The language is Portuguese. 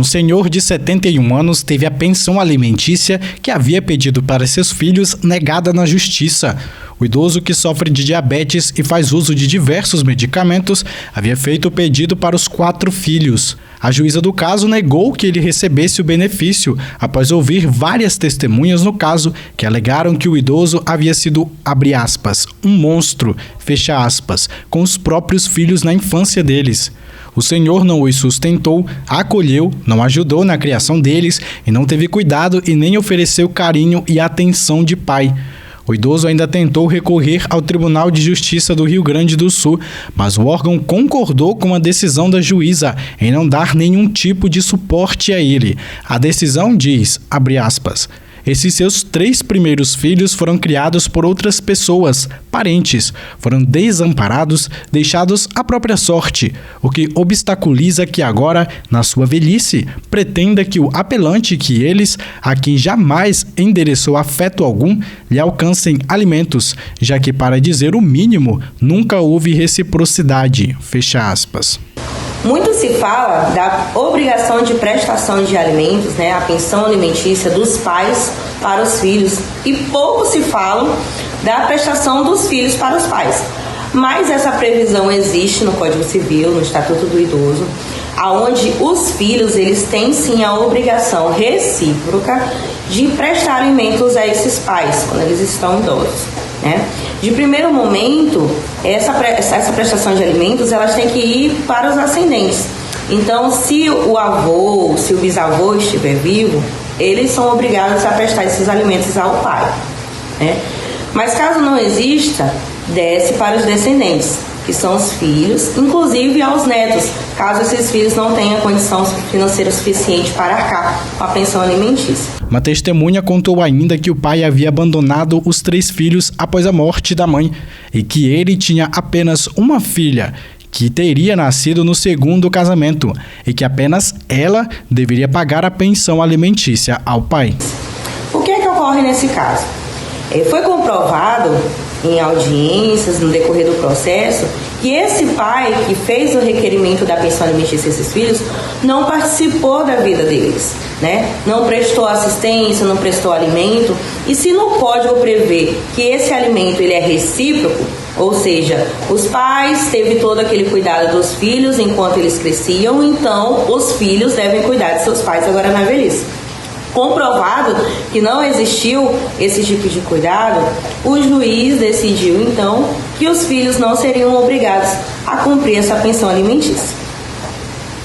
Um senhor de 71 anos teve a pensão alimentícia que havia pedido para seus filhos negada na justiça. O idoso, que sofre de diabetes e faz uso de diversos medicamentos, havia feito o pedido para os 4 filhos. A juíza do caso negou que ele recebesse o benefício, após ouvir várias testemunhas no caso que alegaram que o idoso havia sido, abre aspas, um monstro, fecha aspas, com os próprios filhos na infância deles. O senhor não os sustentou, acolheu, não ajudou na criação deles e não teve cuidado e nem ofereceu carinho e atenção de pai. O idoso ainda tentou recorrer ao Tribunal de Justiça do Rio Grande do Sul, mas o órgão concordou com a decisão da juíza em não dar nenhum tipo de suporte a ele. A decisão diz, abre aspas, esses seus 3 primeiros filhos foram criados por outras pessoas, parentes, foram desamparados, deixados à própria sorte, o que obstaculiza que agora, na sua velhice, pretenda que o apelante que eles, a quem jamais endereçou afeto algum, lhe alcancem alimentos, já que, para dizer o mínimo, nunca houve reciprocidade, fecha aspas. Muito se fala da obrigação de prestação de alimentos, a pensão alimentícia dos pais para os filhos, e pouco se fala da prestação dos filhos para os pais. Mas essa previsão existe no Código Civil, no Estatuto do Idoso, aonde os filhos eles têm sim a obrigação recíproca de prestar alimentos a esses pais quando eles estão idosos. De primeiro momento, essa prestação de alimentos elas têm que ir para os ascendentes. Então, se o avô, se o bisavô estiver vivo, eles são obrigados a prestar esses alimentos ao pai. Mas caso não exista, desce para os descendentes, que são os filhos, inclusive aos netos, caso esses filhos não tenham condição financeira suficiente para arcar com a pensão alimentícia. Uma testemunha contou ainda que o pai havia abandonado os 3 filhos após a morte da mãe e que ele tinha apenas uma filha, que teria nascido no 2º casamento, e que apenas ela deveria pagar a pensão alimentícia ao pai. O que é que ocorre nesse caso? Foi comprovado em audiências, no decorrer do processo, que esse pai que fez o requerimento da pensão alimentícia a esses filhos não participou da vida deles, não prestou assistência, não prestou alimento. E se no código prevê que esse alimento ele é recíproco, ou seja, os pais teve todo aquele cuidado dos filhos enquanto eles cresciam, então os filhos devem cuidar de seus pais agora na velhice. Comprovado que não existiu esse tipo de cuidado, o juiz decidiu então que os filhos não seriam obrigados a cumprir essa pensão alimentícia.